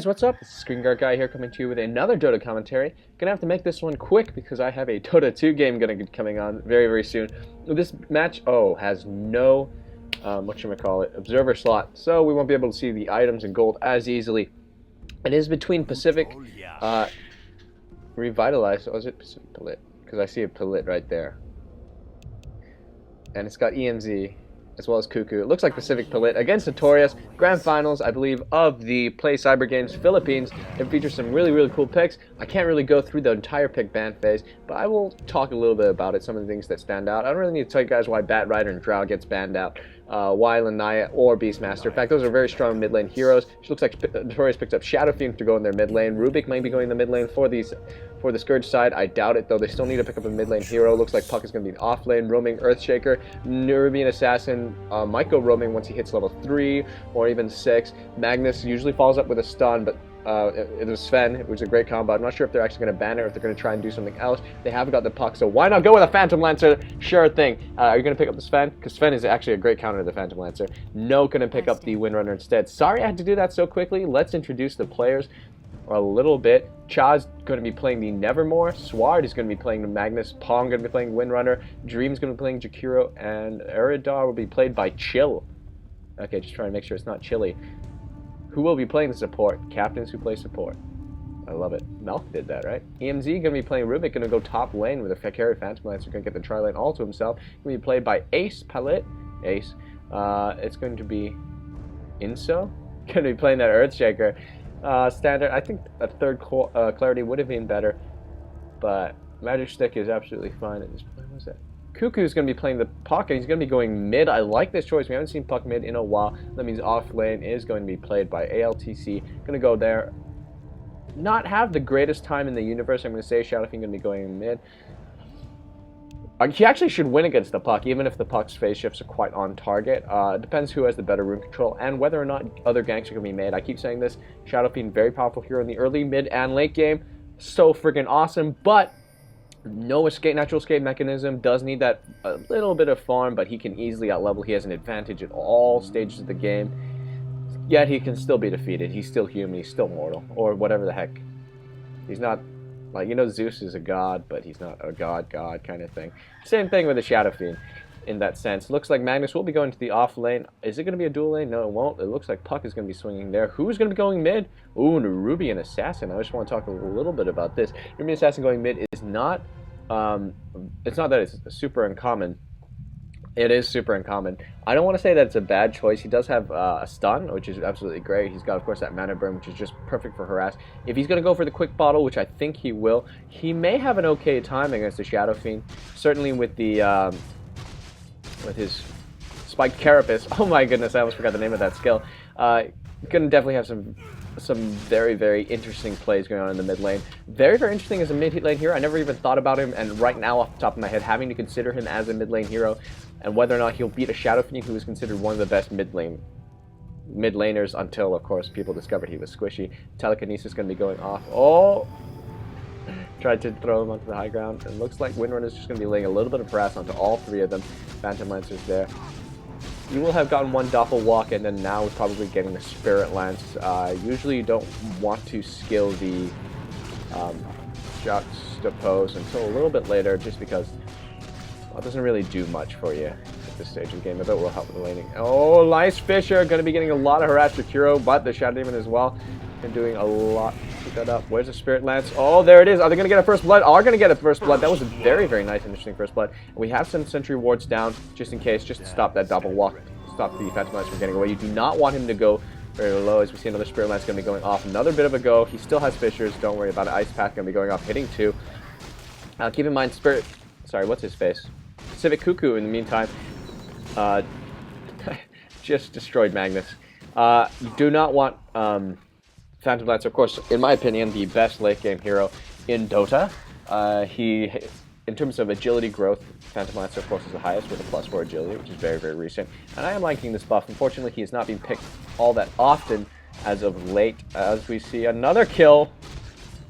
Guys, what's up? This is Screen Guard Guy here coming to you with another Dota commentary. Gonna have to make this one quick because I have a Dota 2 game gonna be coming on very soon. This match, has no, observer slot, so we won't be able to see the items and gold as easily. It is between Pacific.Revitalize, or is it Pacific Palit? Because I see a Palit right there. And it's got EMZ as well as Cuckoo. It looks like Pacific Palit against Notorious. Grand Finals, I believe, of the Playcybergames Philippines. It features some really cool picks. I can't really go through the entire pick ban phase, but I will talk a little bit about it, some of the things that stand out. I don't really need to tell you guys why Bat Rider and Drow gets banned out, why Lanaya or Beastmaster. In fact, those are very strong mid lane heroes. It looks like Notorious picked up Shadow Fiend to go in their mid lane. Rubik might be going in the mid lane for the Scourge side. I doubt it, though. They still need to pick up a mid lane hero. Looks like Puck is going to be an off lane, roaming Earthshaker. Nubian Assassin might go roaming once he hits level 3 or even 6. Magnus usually follows up with a stun, but it was Sven, which is a great combo. I'm not sure if they're actually going to ban it or if they're going to try and do something else. They have got the Puck, so why not go with a Phantom Lancer? Sure thing. Are you going to pick up the Sven? Because Sven is actually a great counter to the Phantom Lancer. No, going to pick up the Windrunner instead. Sorry I had to do that so quickly. Let's introduce the players a little bit. Cha's going to be playing the Nevermore. Sward is going to be playing the Magnus. Pong going to be playing Windrunner. Dream's going to be playing Jakiro. And Eridar will be played by Chill. Okay, just trying to make sure it's not Chilly. Who will be playing the support? Captains who play support. I love it. Melk did that, right? EMZ going to be playing Rubik, going to go top lane with a carry Phantom Lancer, going to get the tri-lane all to himself. Going to be played by Ace Palit. Ace. It's going to be Inso. Going to be playing that Earthshaker. Standard. I think a third clarity would have been better, but Magic Stick is absolutely fine at this point. What's that? Cuckoo's going to be playing the Puck, and he's going to be going mid. I like this choice. We haven't seen Puck mid in a while. That means off lane is going to be played by ALTC. Going to go there. Not have the greatest time in the universe, I'm going to say. Shadow Fiend going to be going mid. He actually should win against the Puck, even if the Puck's phase shifts are quite on target. It depends who has the better rune control and whether or not other ganks are going to be made. I keep saying this. Shadow Fiend, very powerful hero in the early, mid, and late game. So friggin' awesome, but no natural escape mechanism. Does need that a little bit of farm, but he can easily outlevel. He has an advantage at all stages of the game. Yet he can still be defeated. He's still human. He's still mortal. Or whatever the heck. He's not... Like, you know, Zeus is a god, but he's not a god kind of thing. Same thing with the Shadow Fiend in that sense. Looks like Magnus will be going to the off lane. Is it going to be a dual lane? No, it won't. It looks like Puck is going to be swinging there. Who's going to be going mid? Ooh, Nubian Assassin. I just want to talk a little bit about this. Nubian Assassin going mid is not... it's not that it's super uncommon. It is super uncommon. I don't want to say that it's a bad choice. He does have a stun, which is absolutely great. He's got, of course, that mana burn, which is just perfect for harass. If he's going to go for the quick bottle, which I think he will, he may have an okay time against the Shadow Fiend. Certainly with the with his spiked carapace. Oh my goodness, I almost forgot the name of that skill. Going to definitely have some very interesting plays going on in the mid lane. Very interesting as a mid lane hero. I never even thought about him, and right now off the top of my head, having to consider him as a mid lane hero and whether or not he'll beat a Shadow Fiend who was considered one of the best mid laners until, of course, people discovered he was squishy. Telekinesis going to be going off. Oh! Tried to throw him onto the high ground, and looks like Windrunner is just going to be laying a little bit of harass onto all three of them. Phantom Lancer's there. You will have gotten one Doppel Walk, and then now we're probably getting the Spirit Lance. Usually you don't want to skill the Juxtapose until a little bit later, just because it doesn't really do much for you at this stage of the game, although it will help with the laning. Oh, Lice Fisher, going to be getting a lot of harass to Kuro, but the Shadow Demon as well. And doing a lot. Pick that up. Where's the Spirit Lance? Oh, there it is. Are they going to get a first blood? Are going to get a first blood. That was a very nice, interesting first blood. And we have some sentry wards down, just in case, just to stop that double walk. Stop the Phantom Lance from getting away. You do not want him to go very low, as we see another Spirit Lance going to be going off. Another bit of a go. He still has Fissures. Don't worry about it. Ice Path going to be going off, hitting 2. Keep in mind, Sorry, what's his face? Pacific Cuckoo, in the meantime, just destroyed Magnus. You do not want... Phantom Lancer, of course, in my opinion, the best late-game hero in Dota. In terms of agility growth, Phantom Lancer, of course, is the highest with a +4 agility, which is very recent. And I am liking this buff. Unfortunately, he has not been picked all that often as of late, as we see another kill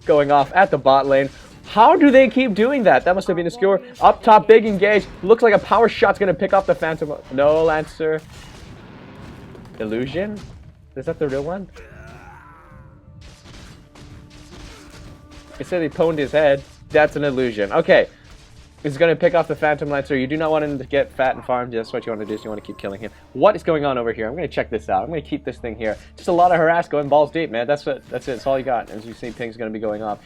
going off at the bot lane. How do they keep doing that? That must have been a skewer. Up top, big engage. Looks like a power shot's going to pick up the Phantom. No, Lancer. Illusion? Is that the real one? It said he pwned his head. That's an illusion. Okay. He's going to pick off the Phantom Lancer. You do not want him to get fat and farmed. That's what you want to do, so you want to keep killing him. What is going on over here? I'm going to check this out. I'm going to keep this thing here. Just a lot of harass going balls deep, man. That's it. That's all you got. As you see, ping's going to be going off.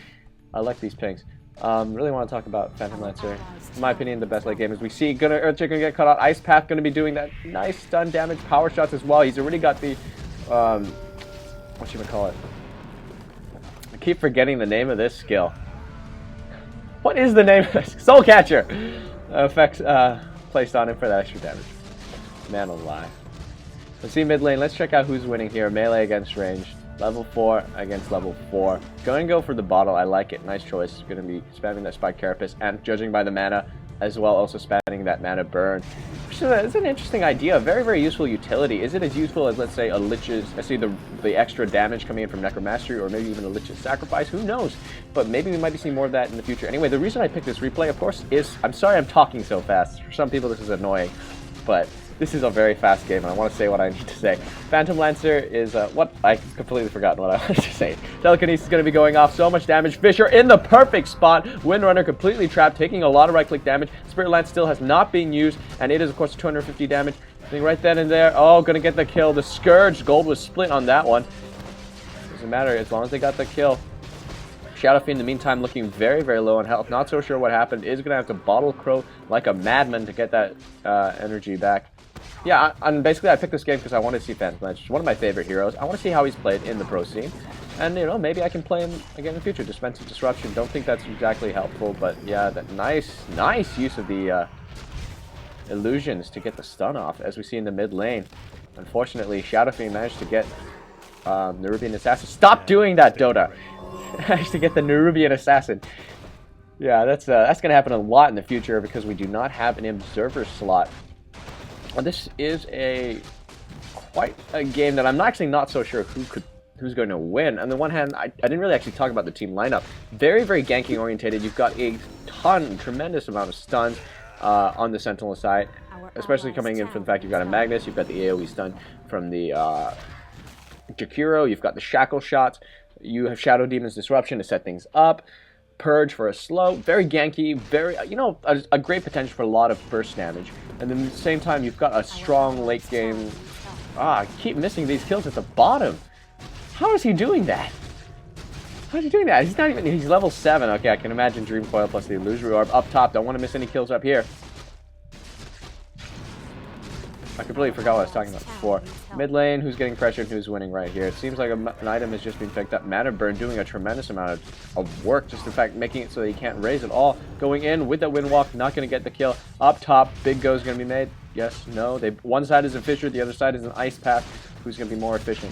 I like these pings. Really want to talk about Phantom Lancer. In my opinion, the best late game is we see Earthshake gonna get cut out. Ice Path gonna be doing that nice stun damage, power shots as well. He's already got the what you call it? I keep forgetting the name of this skill. What is the name of this? Soul Catcher effects placed on him for that extra damage. Man alive. Let's see mid lane. Let's check out who's winning here. Melee against range. Level 4 against level 4. Going to go for the bottle. I like it. Nice choice. Going to be spamming that Spike Carapace and judging by the mana as well, also spamming that mana burn. Which is an interesting idea. Very, very useful utility. Is it as useful as, let's say, a Lich's, I see the extra damage coming in from Necromastery, or maybe even a Lich's Sacrifice? Who knows? But maybe we might be seeing more of that in the future. Anyway, the reason I picked this replay, of course, is, I'm sorry I'm talking so fast. For some people this is annoying, but this is a very fast game, and I want to say what I need to say. Phantom Lancer is, what? I completely forgotten what I wanted to say. Telekinesis is going to be going off. So much damage. Fisher in the perfect spot. Windrunner completely trapped, taking a lot of right-click damage. Spirit Lance still has not been used, and it is, of course, 250 damage. I think right then and there. Oh, going to get the kill. The Scourge gold was split on that one. Doesn't matter as long as they got the kill. Shadow Fiend, in the meantime, looking very, very low on health. Not so sure what happened. Is going to have to bottle Crow like a madman to get that energy back. Yeah, and basically I picked this game because I want to see Phantom Lancer. He's one of my favorite heroes. I want to see how he's played in the pro scene. And, you know, maybe I can play him again in the future. Defensive Disruption, don't think that's exactly helpful. But, yeah, that nice use of the illusions to get the stun off, as we see in the mid lane. Unfortunately, Shadow Fiend managed to get Nerubian Assassin. Stop doing that, DotA! Managed to get the Nerubian Assassin. Yeah, that's going to happen a lot in the future because we do not have an Observer slot. This is quite a game that I'm actually not so sure who's going to win. On the one hand, I didn't really actually talk about the team lineup. Very, very ganking orientated. You've got a tremendous amount of stuns on the Sentinel side, especially coming in from the fact you've got a Magnus, you've got the AoE stun from the Jakiro, you've got the Shackle shots, you have Shadow Demon's Disruption to set things up. Purge for a slow, very ganky, very, you know, a great potential for a lot of burst damage. And then at the same time, you've got a strong late game. I keep missing these kills at the bottom. How is he doing that? How is he doing that? He's not even, he's level 7. Okay, I can imagine Dream Coil plus the Illusory Orb up top. Don't want to miss any kills up here. I completely forgot what I was talking about before. Mid lane, who's getting pressured, who's winning right here. It seems like an item has just been picked up. Mana Burn doing a tremendous amount of work, just in fact making it so that he can't raise at all. Going in with that Wind Walk, not going to get the kill. Up top, big go is going to be made. Yes, no. One side is a Fisher, the other side is an Ice Path. Who's going to be more efficient?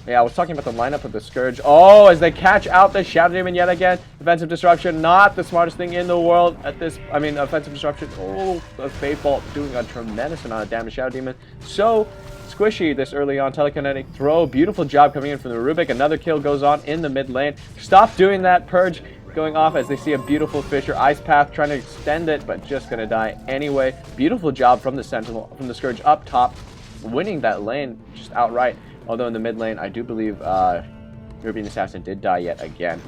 Yeah, I was talking about the lineup of the Scourge. Oh, as they catch out the Shadow Demon yet again. Defensive Disruption, not the smartest thing in the world at this. I mean, Offensive Disruption. Oh, the Fate Bolt doing a tremendous amount of damage. Shadow Demon so squishy this early on. Telekinetic throw. Beautiful job coming in from the Rubik. Another kill goes on in the mid lane. Stop doing that. Purge going off as they see a beautiful Fisher. Ice Path trying to extend it, but just going to die anyway. Beautiful job from the Sentinel, from the Scourge up top, winning that lane just outright. Although in the mid lane, I do believe Nerubian Assassin did die yet again.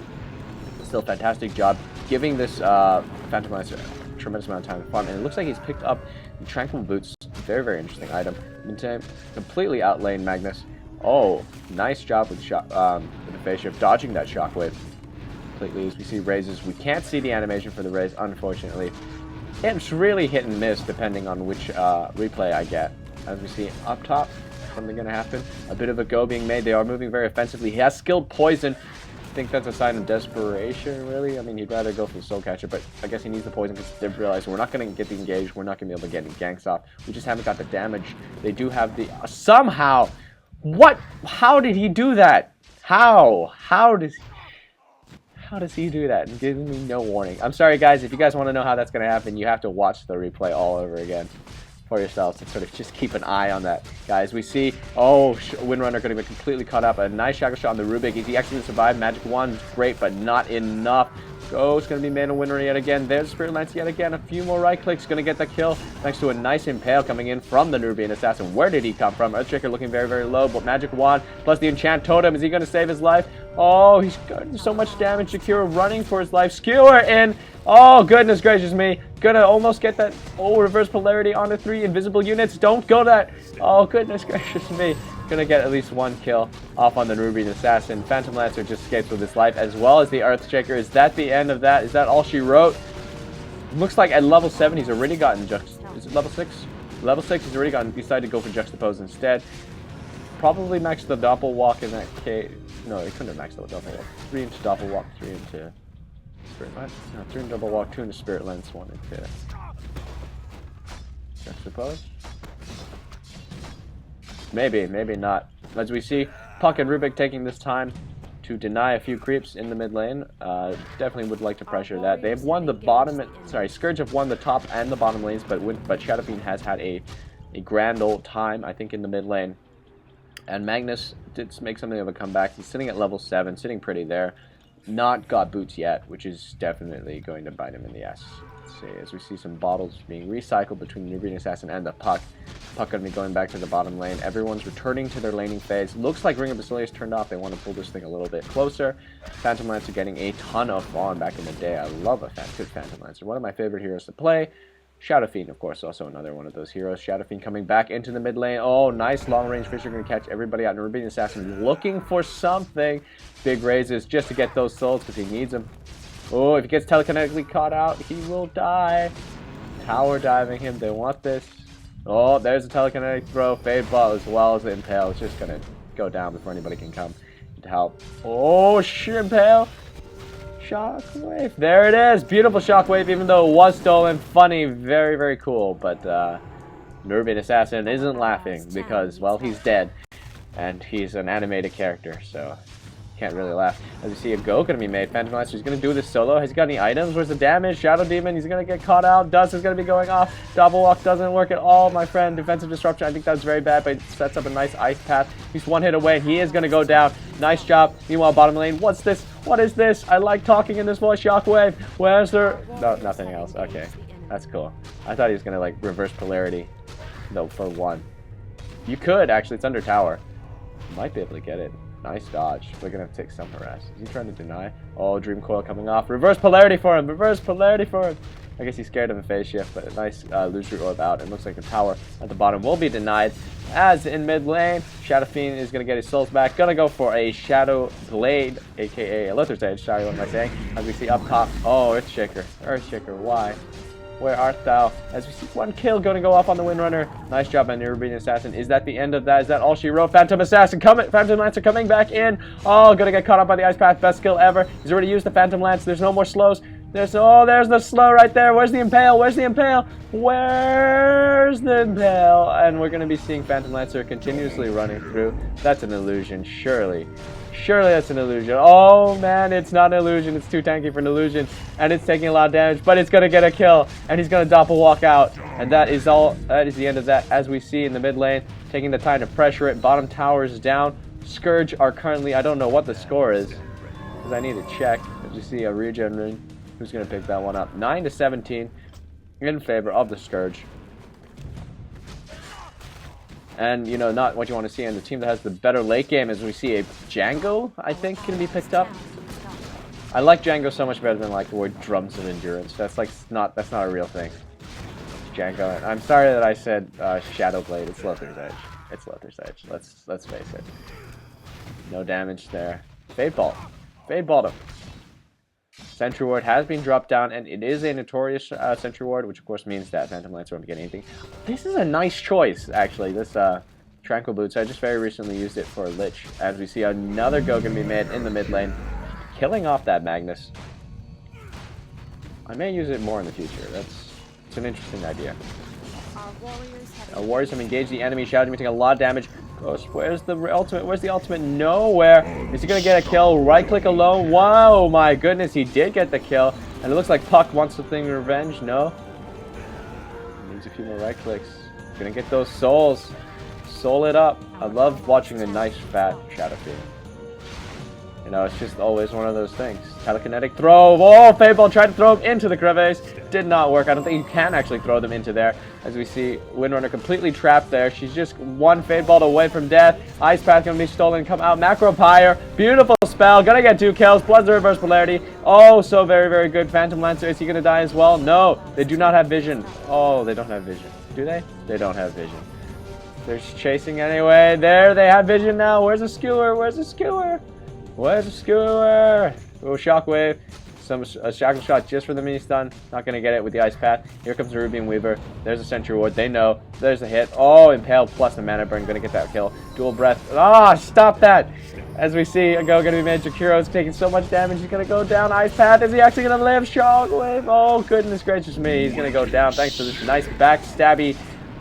Still, fantastic job giving this Phantom Lancer a tremendous amount of time to farm. And it looks like he's picked up the Tranquil Boots. Very, very interesting item. Meantime, completely outlane Magnus. Oh, nice job with the phase shift, dodging that shockwave completely. As we see raises, we can't see the animation for the raise, unfortunately. It's really hit and miss depending on which replay I get. As we see up top, something going to happen. A bit of a go being made. They are moving very offensively. He has skilled poison. I think that's a sign of desperation, really. I mean, he'd rather go for the Soul Catcher, but I guess he needs the poison because they realize we're not going to get the engage. We're not going to be able to get any ganks off. We just haven't got the damage. They do have the... somehow! What? How did he do that? How? How does he do that? And giving me no warning. I'm sorry, guys. If you guys want to know how that's going to happen, you have to watch the replay all over again for yourselves to sort of just keep an eye on that. Guys, we see, oh, Windrunner going to be completely caught up. A nice Shackle shot on the Rubik. Is he actually going to survive? Magic Wand, great, but not enough. Ghost going to be made a winner yet again. There's Spirit Lance yet again. A few more right clicks. Going to get the kill thanks to a nice impale coming in from the Nubian Assassin. Where did he come from? Earthshaker looking very, very low. But Magic Wand plus the Enchant Totem. Is he going to save his life? Oh, he's got so much damage. Shakira running for his life. Skewer in. Oh, goodness gracious me. Gonna almost get that. Oh, reverse polarity onto 3 invisible units. Don't go that. Oh, goodness gracious me. Gonna get at least 1 kill off on the Nubian Assassin. Phantom Lancer just escapes with his life, as well as the Earthshaker. Is that the end of that? Is that all she wrote? Looks like at level 7 he's already gotten is it level 6? Level 6 he's already gotten, decided to go for Juxtapose instead. Probably max the Doppelwalk in that case. No, he couldn't have maxed the Doppelwalk. 3 into Doppelwalk, 3 into Spirit Lance. No, 3 into Doppelwalk, 2 into Spirit Lance, 1 into Juxtapose. Maybe, maybe not. As we see, Puck and Rubik taking this time to deny a few creeps in the mid lane. Definitely would like to pressure that. They've won the bottom, Scourge have won the top and the bottom lanes, but Shadow Fiend has had a grand old time, I think, in the mid lane. And Magnus did make something of a comeback. He's sitting at level 7, sitting pretty there. Not got boots yet, which is definitely going to bite him in the ass. Let's see, as we see some bottles being recycled between the Nubian Assassin and the Puck. Puck going to be going back to the bottom lane. Everyone's returning to their laning phase. Looks like Ring of Basilius turned off. They want to pull this thing a little bit closer. Phantom Lancer getting a ton of farm back in the day. I love a good Phantom Lancer. One of my favorite heroes to play. Shadow Fiend, of course, also another one of those heroes. Shadow Fiend coming back into the mid lane. Oh, nice long-range Fisher going to catch everybody out. Nubian Assassin looking for something. Big raises just to get those souls because he needs them. Oh, if he gets telekinetically caught out, he will die. Tower diving him. They want this. Oh, there's a telekinetic throw. Fade ball as well as the impale. It's just going to go down before anybody can come to help. Oh, shit, impale. Shockwave. There it is. Beautiful shockwave, even though it was stolen. Funny. Very, very cool. But Nubian Assassin isn't laughing because, well, he's dead. And he's an animated character, so can't really laugh. As you see a go going to be made. Phantom Lancer is going to do this solo. Has he got any items? Where's the damage? Shadow Demon. He's going to get caught out. Dust is going to be going off. Doppelwalk doesn't work at all, my friend. Defensive Disruption. I think that was very bad, but it sets up a nice ice path. He's 1 hit away. He is going to go down. Nice job. Meanwhile, bottom lane. What's this? What is this? I like talking in this voice. Shockwave. Where's there? No, nothing else. Okay. That's cool. I thought he was going to, like, reverse polarity. No, for 1. You could, actually. It's under tower. You might be able to get it. Nice dodge. We're going to take some harass. Is he trying to deny? Oh, Dream Coil coming off. Reverse polarity for him. Reverse polarity for him. I guess he's scared of a phase shift, but a nice illusory orb out. It looks like the tower at the bottom will be denied. As in mid lane, Shadow Fiend is going to get his souls back. Going to go for a Shadow Blade, a.k.a. a Luther's Edge. Sorry, what am I saying? As we see up top. Oh, Earthshaker. Earthshaker, why? Where art thou? As we see 1 kill going to go off on the Windrunner. Nice job by Nubian Assassin. Is that the end of that? Is that all she wrote? Phantom Assassin coming. Phantom Lancer coming back in. Oh, going to get caught up by the Ice Path. Best skill ever. He's already used the Phantom Lance. There's no more slows. There's the slow right there. Where's the impale? Where's the impale? Where's the impale? And we're going to be seeing Phantom Lancer continuously running through. That's an illusion, surely. Surely that's an illusion. Oh man, it's not an illusion. It's too tanky for an illusion. And it's taking a lot of damage, but it's going to get a kill. And he's going to doppelwalk out. And that is all. That is the end of that. As we see in the mid lane, taking the time to pressure it. Bottom tower is down. Scourge are currently, I don't know what the score is, because I need to check. As you see a regen rune. Who's going to pick that one up? 9-17 in favor of the Scourge. And, you know, not what you want to see in the team that has the better late game, as we see a Django, I think, can be picked up. I like Django so much better than, like, the word drums of endurance. That's, like, that's not a real thing. Django. I'm sorry that I said Shadow Blade. It's Luther's Edge. It's Luther's Edge. Let's face it. No damage there. Fade Ball. Fade Balled him. Sentry Ward has been dropped down, and it is a Notorious Sentry Ward, which of course means that Phantom Lancer won't get anything. This is a nice choice, actually, this Tranquil Boots. I just very recently used it for Lich, as we see another go can be made in the mid lane, killing off that Magnus. I may use it more in the future. It's an interesting idea. Our warriors have engaged the enemy. Shadow Demon taking a lot of damage. Ghost, where's the ultimate? Where's the ultimate? Nowhere. Is he going to get a kill? Right click alone. Wow, my goodness, he did get the kill. And it looks like Puck wants something revenge. No. Needs a few more right clicks. Gonna get those souls. Soul it up. I love watching a nice fat Shadow Fiend. You know, it's just always one of those things. Telekinetic throw. Oh, Fadeball tried to throw him into the crevice. Did not work. I don't think you can actually throw them into there. As we see Windrunner completely trapped there. She's just one Fadeball away from death. Ice Path going to be stolen. Come out. Macro Pyre. Beautiful spell. Going to get 2 kills. Plus the reverse polarity. Oh, so very, very good. Phantom Lancer. Is he going to die as well? No. They do not have vision. Oh, they don't have vision. Do they? They don't have vision. They're chasing anyway. There, they have vision now. Where's the skewer? Where's the skewer? Where's the skewer? Oh, shockwave. A shackle shot just for the mini stun. Not gonna get it with the ice path. Here comes the Rubian Weaver. There's a sentry ward. They know. There's a hit. Oh, impale plus the mana burn. Gonna get that kill. Dual breath. Ah, stop that! As we see, gonna be made. Jakiro is taking so much damage. He's gonna go down. Ice path. Is he actually gonna live? Shockwave. Oh, goodness gracious me. He's gonna go down thanks to this nice backstabby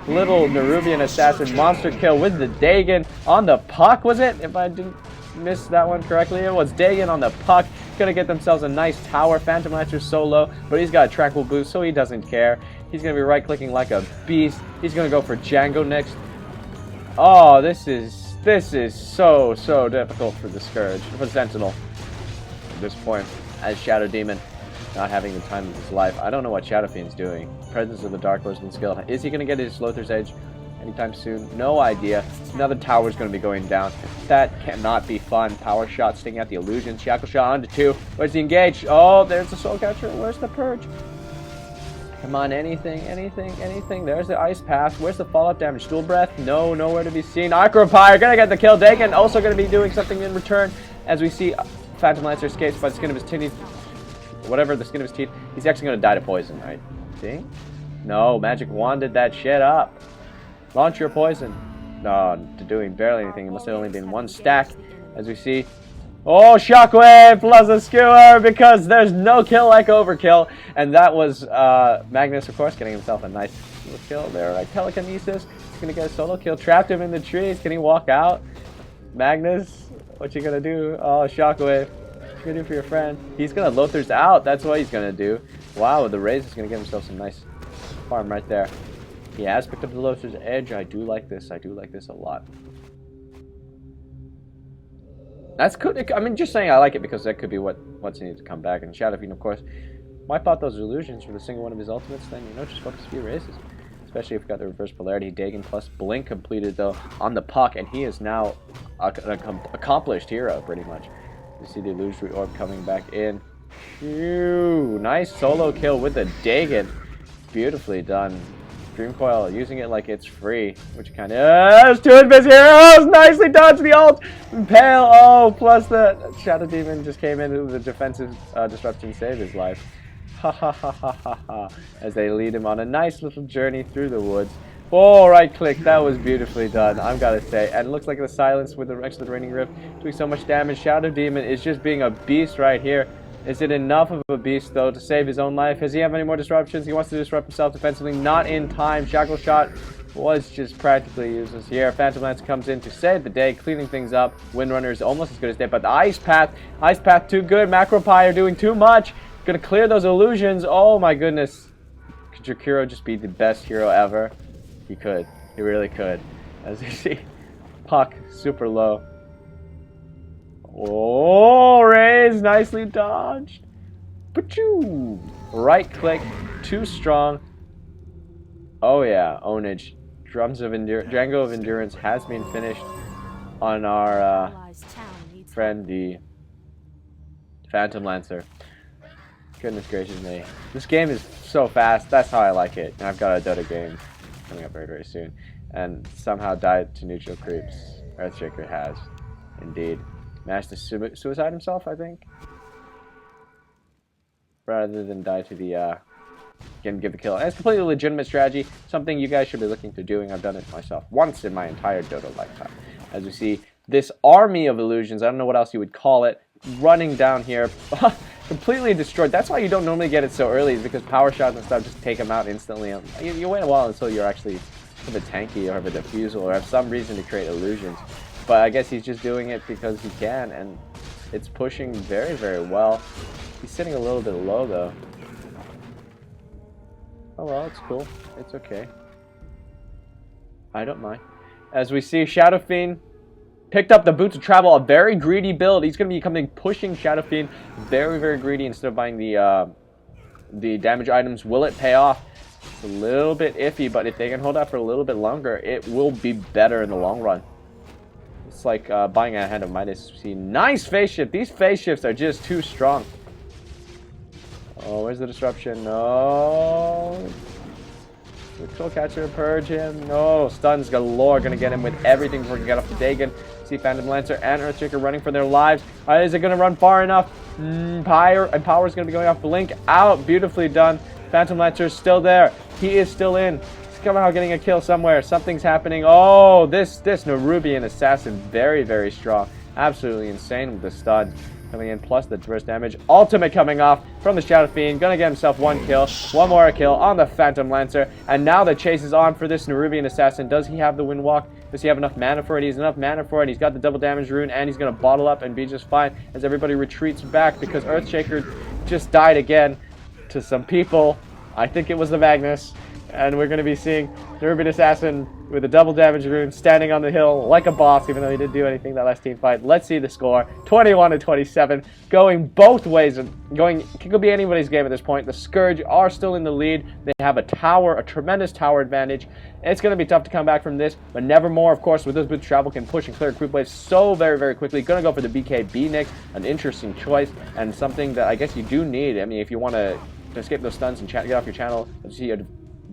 little Nerubian assassin monster kill with the Dagon on the puck. Was it? If I didn't miss that one correctly, it was Dagon on the puck. Gonna get themselves a nice tower. Phantom Lancer so low, but he's got a trackable boost, so he doesn't care. He's gonna be right clicking like a beast. He's gonna go for Django next. Oh, this is so difficult for the Scourge, for Sentinel at this point, as Shadow Demon not having the time of his life. I don't know what Shadow Fiend's doing. Presence of the Dark Lord's skill. Is he gonna get his Lothar's Edge anytime soon? No idea. Another tower's going to be going down. That cannot be fun. Power shot sticking out the illusion. Shackle shot onto 2. Where's the engage? Oh, there's the soul catcher. Where's the purge? Come on, anything. There's the ice path. Where's the fallout damage? Dual breath? No, nowhere to be seen. Acropire gonna get the kill. Dagon also gonna be doing something in return. As we see Phantom Lancer escapes by the skin of his teeth. Whatever, the skin of his teeth. He's actually gonna die to poison, right? See? No, Magic Wanded that shit up. Launch your poison. No, to doing barely anything. It must have only been 1 stack. As we see. Oh, Shockwave plus a skewer because there's no kill like overkill. And that was Magnus, of course, getting himself a nice little kill there. Like telekinesis. He's going to get a solo kill. Trapped him in the trees. Can he walk out? Magnus, what you going to do? Oh, Shockwave. What you going to do for your friend? He's going to Lothar's out. That's what he's going to do. Wow, with the raise, he's going to get himself some nice farm right there. He has picked up the Lothar's Edge. I do like this. I do like this a lot. That's good. I mean, just saying I like it because that could be what's needed to come back. And Shadow Fiend, of course, wipe out those illusions with a single one of his ultimates. Then, you know, just focus a few races. Especially if you've got the reverse polarity. Dagon plus Blink completed, though, on the puck. And he is now an accomplished hero, pretty much. You see the illusory orb coming back in. Phew, nice solo kill with the Dagon. Beautifully done. Dream Coil, using it like it's free, which kind of... there's 2 Invis heroes! Nicely dodged the ult! Impale, oh, plus the Shadow Demon just came in with the defensive disruption, saved his life. Ha ha ha ha ha ha. As they lead him on a nice little journey through the woods. Oh, right click, that was beautifully done, I've got to say. And it looks like the silence with the Rex of the Raining Rift doing so much damage. Shadow Demon is just being a beast right here. Is it enough of a beast, though, to save his own life? Does he have any more disruptions? He wants to disrupt himself defensively. Not in time. Shackle Shot was just practically useless here. Phantom Lance comes in to save the day, cleaning things up. Windrunner is almost as good as dead, but the Ice Path too good. Macro Pyre doing too much. Gonna clear those illusions. Oh my goodness. Could Jakiro just be the best hero ever? He could. He really could. As you see, Puck super low. Oh, raise, nicely dodged. Pachoo! Right click, too strong. Oh yeah, ownage. Django of Endurance has been finished on our friend, the Phantom Lancer. Goodness gracious me. This game is so fast, that's how I like it. And I've got a DotA game coming up very, very soon. And somehow died to neutral creeps. Earthshaker has, indeed. Managed to suicide himself, I think, rather than die to the give the kill. And it's a completely legitimate strategy, something you guys should be looking to doing. I've done it myself once in my entire DotA lifetime. As you see, this army of illusions, I don't know what else you would call it, running down here, completely destroyed. That's why you don't normally get it so early, is because power shots and stuff just take them out instantly. You wait a while until you're actually a bit tanky or have a defusal or have some reason to create illusions. But I guess he's just doing it because he can, and it's pushing very, very well. He's sitting a little bit low, though. Oh well, it's cool. It's okay. I don't mind. As we see, Shadow Fiend Picked up the Boots of Travel, a very greedy build. He's going to be coming pushing Shadow Fiend. Very, very greedy instead of buying the damage items. Will it pay off? It's a little bit iffy, but if they can hold out for a little bit longer, it will be better in the long run. It's like buying a hand of Midas. See, nice phase shift. These phase shifts are just too strong. Oh, where's the disruption? No. The Control Catcher, purge him. No, stuns galore. Gonna get him with everything before we can get off the Dagon. See Phantom Lancer and Earthshaker running for their lives. Is it gonna run far enough? Power's gonna be going off. Blink out. Beautifully done. Phantom Lancer is still there. He is still in. He's somehow getting a kill somewhere. Something's happening. Oh, this Nerubian Assassin, very, very strong. Absolutely insane with the stun coming in, plus the burst damage. Ultimate coming off from the Shadow Fiend. Gonna get himself one kill. One more kill on the Phantom Lancer. And now the chase is on for this Nerubian Assassin. Does he have the Windwalk? Does he have enough mana for it? He's enough mana for it. He's got the double damage rune, and he's gonna bottle up and be just fine as everybody retreats back because Earthshaker just died again to some people. I think it was the Magnus. And we're going to be seeing Nerubian Assassin with a double damage rune standing on the hill like a boss, even though he didn't do anything that last team fight. Let's see the score. 21-27, going both ways. It could be anybody's game at this point. The Scourge are still in the lead. They have a tower, a tremendous tower advantage. It's going to be tough to come back from this, but Nevermore, of course, with those Boots of Travel, can push and clear creep waves so very, very quickly. Going to go for the BKB next, an interesting choice, and something that I guess you do need. I mean, if you want to escape those stuns and get off your channel, see a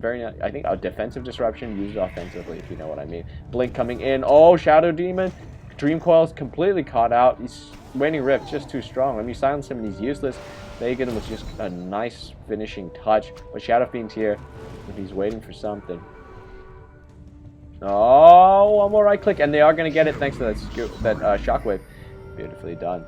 I think a defensive disruption used offensively, if you know what I mean. Blink coming in. Oh, Shadow Demon. Dream Coil's completely caught out. He's Waning Rift, just too strong. When you silence him and he's useless, Dagon was just a nice finishing touch. But Shadow Fiend's here. If he's waiting for something. Oh, one more right click, and they are going to get it thanks to that shockwave. Beautifully done.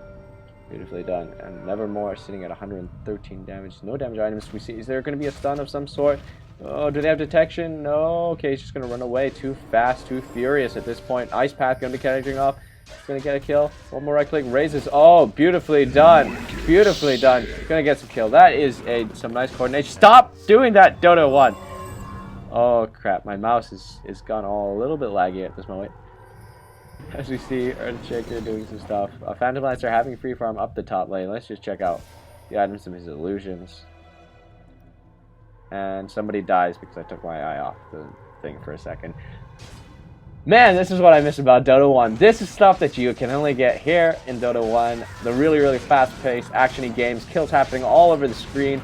Beautifully done. And Nevermore sitting at 113 damage. No damage items. We see. Is there going to be a stun of some sort? Oh, do they have detection? No. Okay, he's just going to run away. Too fast, too furious at this point. Ice Path going to be catching up. He's going to get a kill. One more right click. Raises. Oh, beautifully done. Beautifully done. Going to get some kill. That is some nice coordination. Stop doing that, Dota 1. Oh, crap. My mouse is gone all a little bit laggy at this moment. As we see Earthshaker doing some stuff. Phantom Lancer having free farm up the top lane. Let's just check out the items of his illusions. And somebody dies because I took my eye off the thing for a second. Man, this is what I miss about Dota 1. This is stuff that you can only get here in Dota 1. The really, really fast-paced, actiony games, kills happening all over the screen.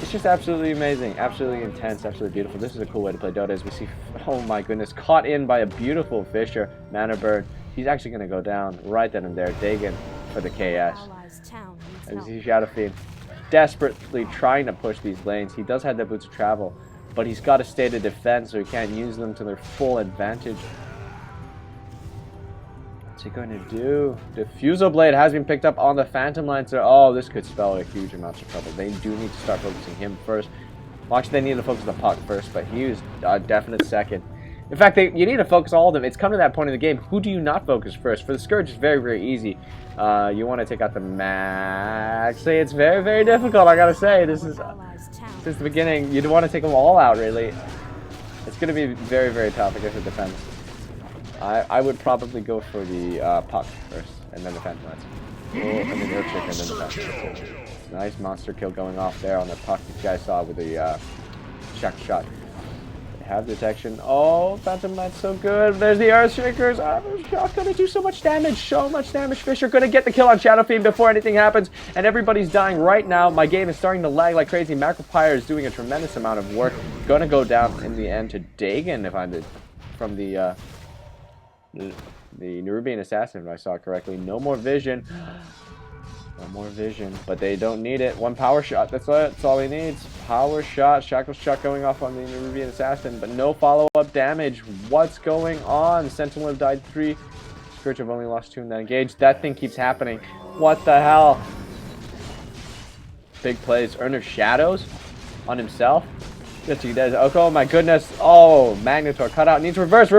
It's just absolutely amazing, absolutely intense, absolutely beautiful. This is a cool way to play Dota as we see, oh my goodness, caught in by a beautiful Fisher, Mana Bird. He's actually going to go down right then and there. Dagon for the KS. As you see Shadow Fiend desperately trying to push these lanes. He does have the Boots of Travel, but he's got to stay to defend, so he can't use them to their full advantage. What's he going to do? Diffusal Blade has been picked up on the Phantom Lancer. Oh, this could spell a huge amount of trouble. They do need to start focusing him first. Well, actually, they need to focus the puck first, but he was a definite second. In fact, you need to focus all of them. It's come to that point in the game. Who do you not focus first? For the Scourge, it's very, very easy. You want to take out the max. Actually, it's very, very difficult, I gotta say. This is since the beginning. You want to take them all out, really. It's going to be very, very tough against the defense. I would probably go for the puck first, and then the Phantom Lancer. Oh, and then the Earthshaker, and then the Phantom Lancer. Nice monster kill going off there on the puck. You guys saw with the shack shot. Have detection. Oh, Phantom Knight's so good. There's the Earthshakers. Gonna do so much damage. So much damage. Fisher gonna get the kill on Shadow Fiend before anything happens. And everybody's dying right now. My game is starting to lag like crazy. Macropyre is doing a tremendous amount of work. Gonna go down in the end to Dagon, if I'm from the Nerubian Assassin, if I saw it correctly. No more vision. No more vision, but they don't need it. One power shot, that's all he needs. Power shot, shackle shot going off on the Nerubian Assassin, but no follow-up damage. What's going on? Sentinel have died 3. Scourge have only lost 2 in that engage. That thing keeps happening. What the hell? Big plays. Earner Shadows on himself. Yes, he does. Oh my goodness. Oh, Magnetor cut out. Needs reverse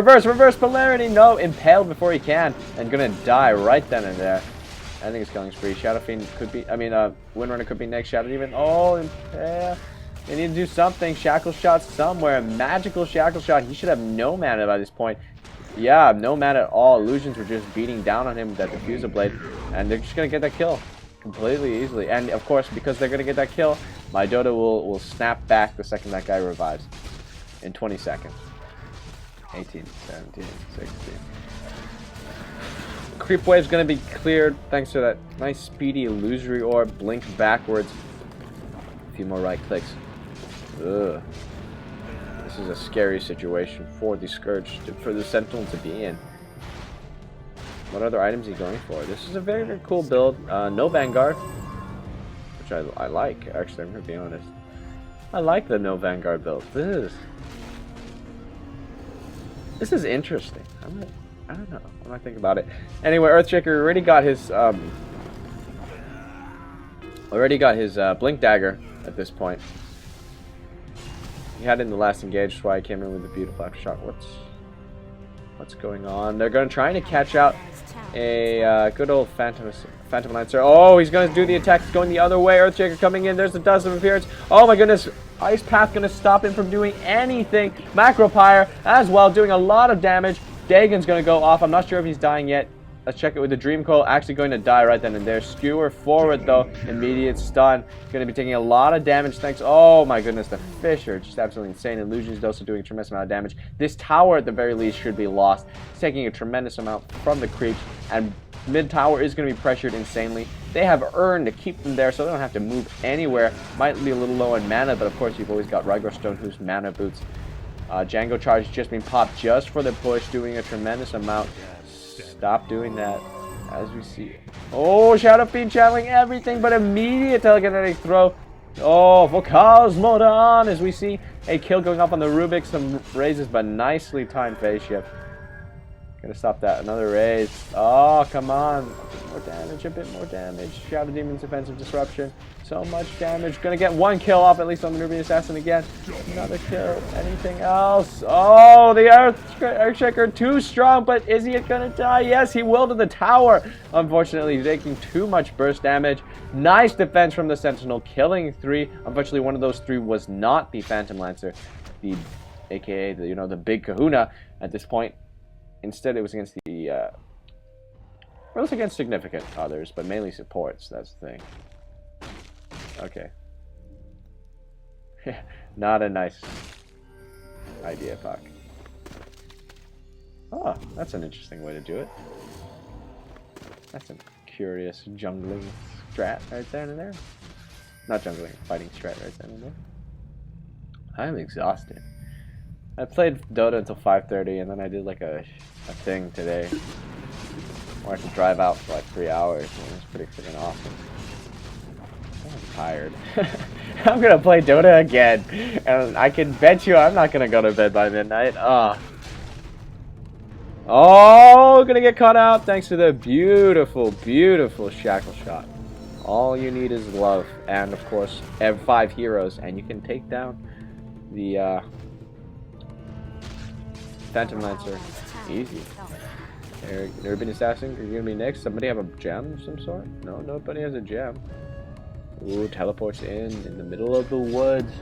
polarity. No, impaled before he can. And gonna die right then and there. I think it's killing spree. Shadow Fiend could be, Windrunner could be next. Shadow Demon. Oh, yeah. They need to do something. Shackle shot somewhere. Magical shackle shot. He should have no mana by this point. Yeah, no mana at all. Illusions were just beating down on him with that diffuser blade, and they're just gonna get that kill completely easily. And of course, because they're gonna get that kill, my DotA will snap back the second that guy revives in 20 seconds. 18, 17, 16. Creep wave's gonna be cleared thanks to that nice speedy illusory orb. Blink backwards. A few more right clicks. Ugh. This is a scary situation for the Scourge, for the Sentinel to be in. What other items are you going for? This is a very, very cool build. No Vanguard, which I like. Actually, I'm going to be honest. I like the no Vanguard build. This is interesting. I don't know. What do I think about it? Anyway, Earthshaker already got his Blink Dagger at this point. He had it in the last engage, that's why I came in with a beautiful aftershock. What's going on? They're trying to catch out a good old Phantom Lancer. Oh, he's going to do the attack. It's going the other way. Earthshaker coming in. There's the Dust of Appearance. Oh my goodness. Ice Path going to stop him from doing anything. Macropyre as well, doing a lot of damage. Dagon's going to go off. I'm not sure if he's dying yet. Let's check it with the Dream Coil. Actually going to die right then and there. Skewer forward though. Immediate stun. Going to be taking a lot of damage. Thanks. Oh my goodness. The fish are just absolutely insane. Illusions also doing a tremendous amount of damage. This tower at the very least should be lost. It's taking a tremendous amount from the creeps. And mid tower is going to be pressured insanely. They have earned to keep them there so they don't have to move anywhere. Might be a little low on mana. But of course you've always got Rygor Stone whose mana boots. Django Charge just being popped just for the push. Doing a tremendous amount. Stop doing that as we see. Oh, Shadow Fiend channeling everything but immediate telekinetic throw. Oh, for Cosmodon as we see a kill going up on the Rubik. Some raises but nicely timed phase shift. Gonna stop that. Another raise. Oh, come on. More damage, a bit more damage. Shadow Demon's Offensive Disruption. So much damage. Gonna get one kill off at least on the Nubian Assassin again. Another kill. Anything else? Oh, the Earthshaker too strong, but is he gonna die? Yes, he will to the tower. Unfortunately, he's taking too much burst damage. Nice defense from the Sentinel, killing 3. Unfortunately, one of those 3 was not the Phantom Lancer, the aka the big Kahuna at this point. Instead, it was against the well, it was against significant others, but mainly supports. That's the thing. Okay. Not a nice idea, Puck. Oh, that's an interesting way to do it. That's a curious jungling strat right there and there. Not jungling, fighting strat right there and there. I'm exhausted. I played DotA until 5:30, and then I did like a thing today where I could drive out for like 3 hours, and it was pretty freaking awesome. I'm tired. I'm gonna play DotA again, and I can bet you I'm not gonna go to bed by midnight. Oh, gonna get caught out thanks to the beautiful, beautiful shackle shot. All you need is love, and of course, 5 heroes, and you can take down the Phantom Lancer easy. Nubian Assassin, you're gonna be next. Somebody have a gem of some sort? No, nobody has a gem. Ooh, teleports in the middle of the woods.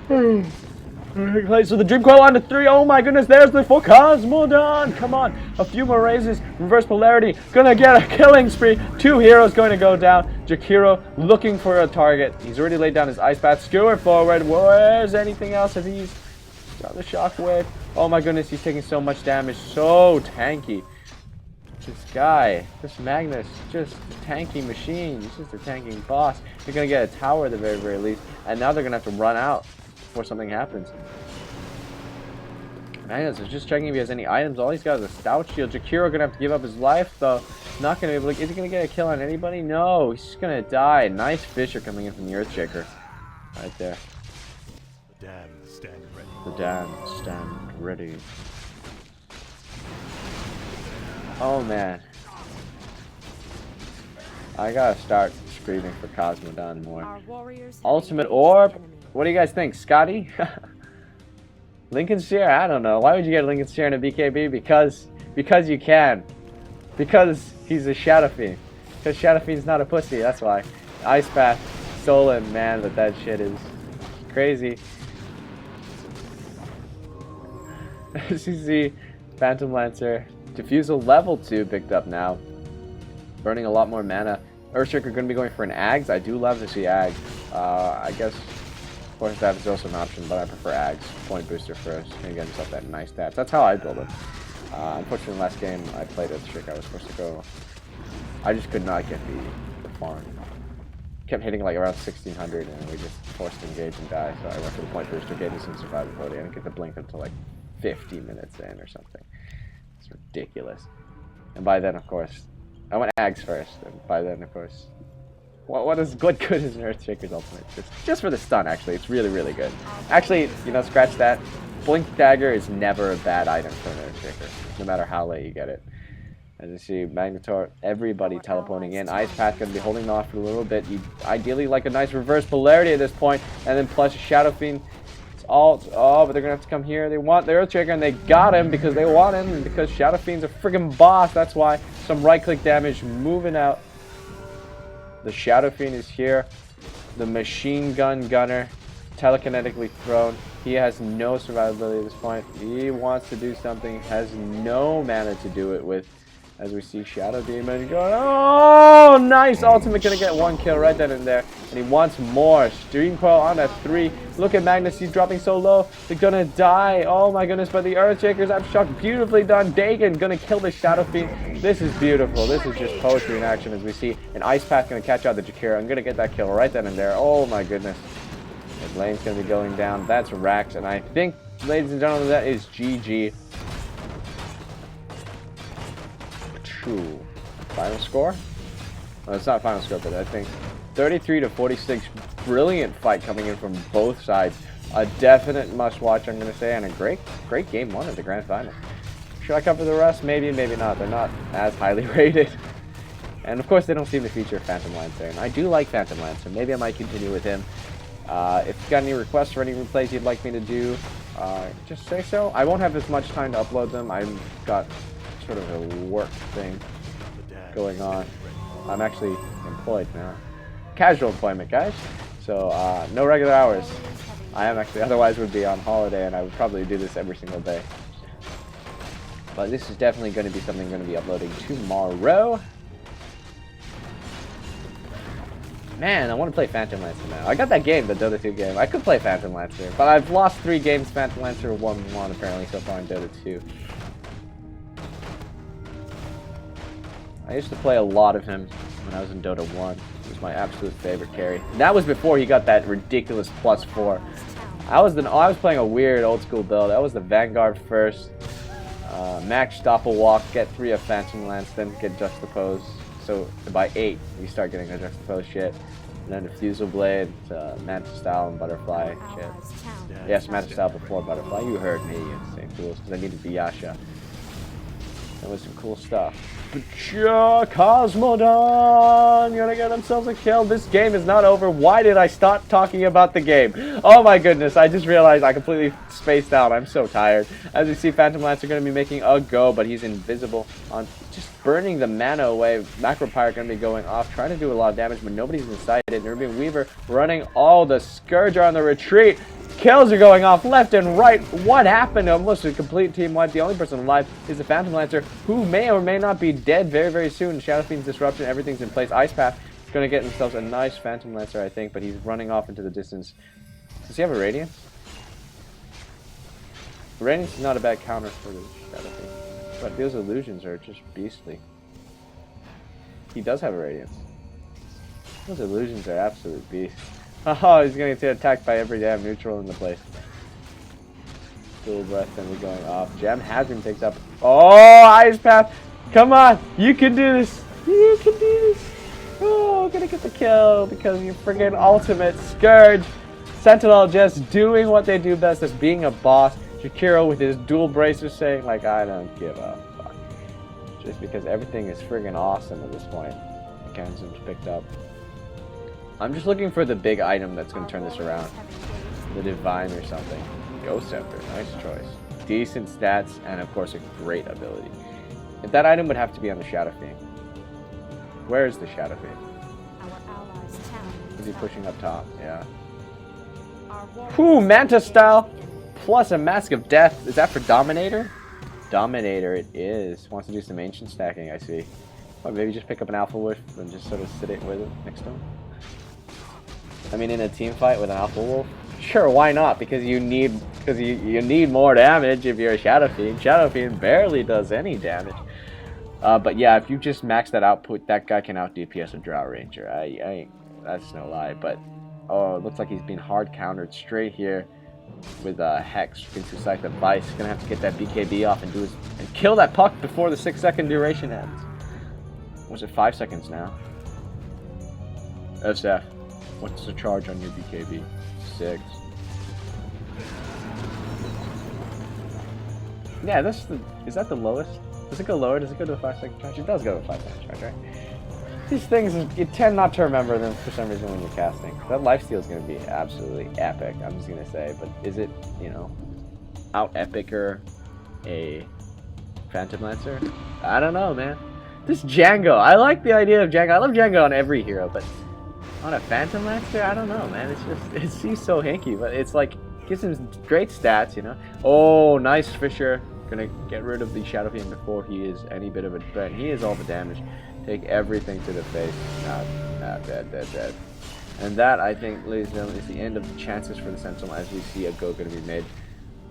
So the Dream Coil on to 3. Oh my goodness, there's the full Cosmodon. Come on, a few more raises. Reverse polarity, gonna get a killing spree. 2 heroes going to go down. Jakiro looking for a target. He's already laid down his Ice Path. Skewer forward. Where's anything else? Has he got the Shockwave? Oh my goodness, he's taking so much damage. So tanky. This guy, this Magnus, just a tanky machine. He's just a tanking boss. They're gonna get a tower at the very, very least, and now they're gonna have to run out before something happens. Magnus is just checking if he has any items. All he's got is a stout shield. Jakiro gonna have to give up his life though. Not gonna be able to. Is he gonna get a kill on anybody? No, he's just gonna die. Nice Fisher coming in from the Earthshaker, right there. The damned stand ready. The damned stand ready. Oh man, I gotta start screaming for Cosmodon more. Ultimate Orb? What do you guys think, Scotty? Lincoln's Share? I don't know. Why would you get Lincoln's Share in a BKB? Because you can. Because he's a Shadow Fiend. Because Shadow Fiend's not a pussy, that's why. Ice Path, stolen, man, but that shit is crazy. As you see, Phantom Lancer. Diffusal level 2 picked up now. Burning a lot more mana. Earthshaker going to be going for an Ags. I do love to see Ags. I guess Force Stab is also an option, but I prefer Ags. Point booster first. And get himself that nice stats. That's how I build it. Unfortunately, last game I played Earthshaker. I was supposed to go. I just could not get the farm. Kept hitting like around 1600 and we just forced to engage and die. So I went for the point booster, gave me some survivability. I didn't get the blink until like 50 minutes in or something. It's ridiculous. And by then, of course, I went Ags first. And by then, of course, what good is an Earthshaker's ultimate? Just for the stun, actually. It's really, really good. Actually, you know, scratch that. Blink Dagger is never a bad item for an Earthshaker, no matter how late you get it. As you see, Magnetar, everybody teleporting in. Ice Path going to be holding off for a little bit. You ideally like a nice reverse polarity at this point, and then plus a Shadow Fiend. It's all, but they're going to have to come here. They want the Earthshaker, and they got him because they want him, and because Shadow Fiend's a friggin' boss. That's why some right-click damage moving out. The Shadow Fiend is here. The Machine Gun Gunner, telekinetically thrown. He has no survivability at this point. He wants to do something, has no mana to do it with. As we see Shadow Demon going, oh, nice! Ultimate gonna get one kill right then and there. And he wants more. Stream Coil on a 3. Look at Magnus, he's dropping so low. They're gonna die. Oh my goodness, but the Earthshakers, I'm shocked. Beautifully done. Dagon gonna kill the Shadow Fiend. This is beautiful. This is just poetry in action as we see an Ice Path gonna catch out the Jakira. I'm gonna get that kill right then and there. Oh my goodness. The lane's gonna be going down. That's Rax, and I think, ladies and gentlemen, that is GG. Final score? Well, it's not final score, but I think 33 to 46. Brilliant fight coming in from both sides. A definite must-watch, I'm going to say, and a great game one of the grand final. Should I cover the rest? Maybe, maybe not. They're not as highly rated. And of course, they don't seem to feature Phantom Lancer. And I do like Phantom Lancer. Maybe I might continue with him. If you've got any requests for any replays you'd like me to do, just say so. I won't have as much time to upload them. I've got sort of a work thing going on. I'm actually employed now. Casual employment, guys. So, no regular hours. I am actually, otherwise would be on holiday, and I would probably do this every single day. But this is definitely going to be something I'm going to be uploading tomorrow. Man, I want to play Phantom Lancer now. I got that game, the Dota 2 game. I could play Phantom Lancer, but I've lost 3 games Phantom Lancer, won 1 apparently so far in Dota 2. I used to play a lot of him when I was in Dota 1. He was my absolute favorite carry. And that was before he got that ridiculous +4. I was playing a weird old school build. That was the Vanguard first. Max Doppelwalk, get 3 of Phantom Lance, then get Juxtapose. So by 8, you start getting a Juxtapose shit. And then Diffusal Blade, Manta Style, and Butterfly shit. Yes, Manta Style before Butterfly. You heard me, you insane fools, because I needed Biyasha. That was some cool stuff. Cosmodon gonna get themselves a kill. This game is not over. Why did I start talking about the game? Oh my goodness, I just realized I completely spaced out. I'm so tired. As you see, Phantom Lancer gonna be making a go, but he's invisible on just burning the mana away. Macro Pirate gonna be going off, trying to do a lot of damage, but nobody's inside it. Nerbian Weaver running all the Scourge on the retreat. Kills are going off left and right. What happened? Almost a complete team wipe. The only person alive is the Phantom Lancer, who may or may not be dead very, very soon. Shadow Fiend's disruption, everything's in place. Ice Path is going to get himself a nice Phantom Lancer, I think, but he's running off into the distance. Does he have a Radiance? Radiance is not a bad counter for the Shadow Fiend, but those illusions are just beastly. He does have a Radiance. Those illusions are absolute beasts. Oh, he's going to get attacked by every damn neutral in the place. Dual Breath gonna be going off. Gem has been picked up. Oh, Ice Path! Come on! You can do this! You can do this! Oh, gonna get the kill because you friggin' ultimate Scourge! Sentinel just doing what they do best as being a boss. Shakiro with his dual bracers saying, like, I don't give a fuck. Just because everything is friggin' awesome at this point. Kenzan's picked up. I'm just looking for the big item that's going to turn this around. The Divine or something. Ghost Scepter, nice choice. Decent stats, and of course a great ability. If that item would have to be on the Shadow Fiend. Where is the Shadow Fiend? Is he pushing up top? Yeah. Whew, Manta Style! Plus a Mask of Death. Is that for Dominator? Dominator it is. Wants to do some ancient stacking, I see. Or maybe just pick up an Alpha Wolf and just sort of sit it with it next to him. I mean, in a team fight with an Alpha Wolf, sure, why not? Because you need more damage if you're a Shadow Fiend. Shadow Fiend barely does any damage. But yeah, if you just max that output, that guy can out DPS a Drow Ranger. That's no lie. But oh, it looks like he's being hard countered straight here with Hex into Decisive Vice. Gonna have to get that BKB off and kill that puck before the 6-second duration ends. Was it 5 seconds now? SF, what's the charge on your BKB? 6. Yeah, is that the lowest? Does it go lower? Does it go to a 5-second charge? It does go to a 5-second charge, right? These things, you tend not to remember them for some reason when you're casting. That lifesteal is going to be absolutely epic, I'm just going to say. But is it, out epicer a Phantom Lancer? I don't know, man. This Django, I like the idea of Django. I love Django on every hero, but on a Phantom Lancer, I don't know, man. It seems so hinky, but it's like, gives him great stats, Oh, nice Fisher. Gonna get rid of the Shadow Fiend before he is any bit of a threat. He is all the damage. Take everything to the face. Dead. And that, I think, ladies and gentlemen, is the end of the chances for the Sentinel as we see a go going to be made.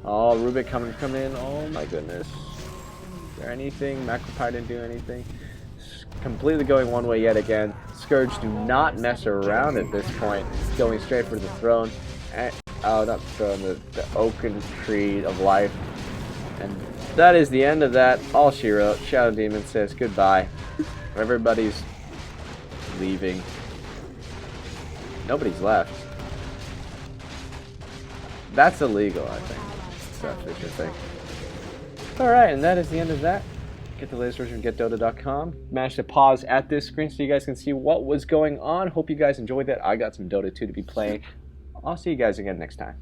Oh, Rubik come in. Oh my goodness. Is there anything? Macropie didn't do anything. Completely going one way yet again. Scourge do not mess around at this point. It's going straight for the throne. Oh, not the throne, the oaken tree of life. And that is the end of that. All she wrote. Shadow Demon says goodbye. Everybody's leaving. Nobody's left. That's illegal, I think. That's the Fisher thing. Alright, and that is the end of that. Get the latest version, getdota.com. Managed to pause at this screen so you guys can see what was going on. Hope you guys enjoyed that. I got some Dota 2 to be playing. I'll see you guys again next time.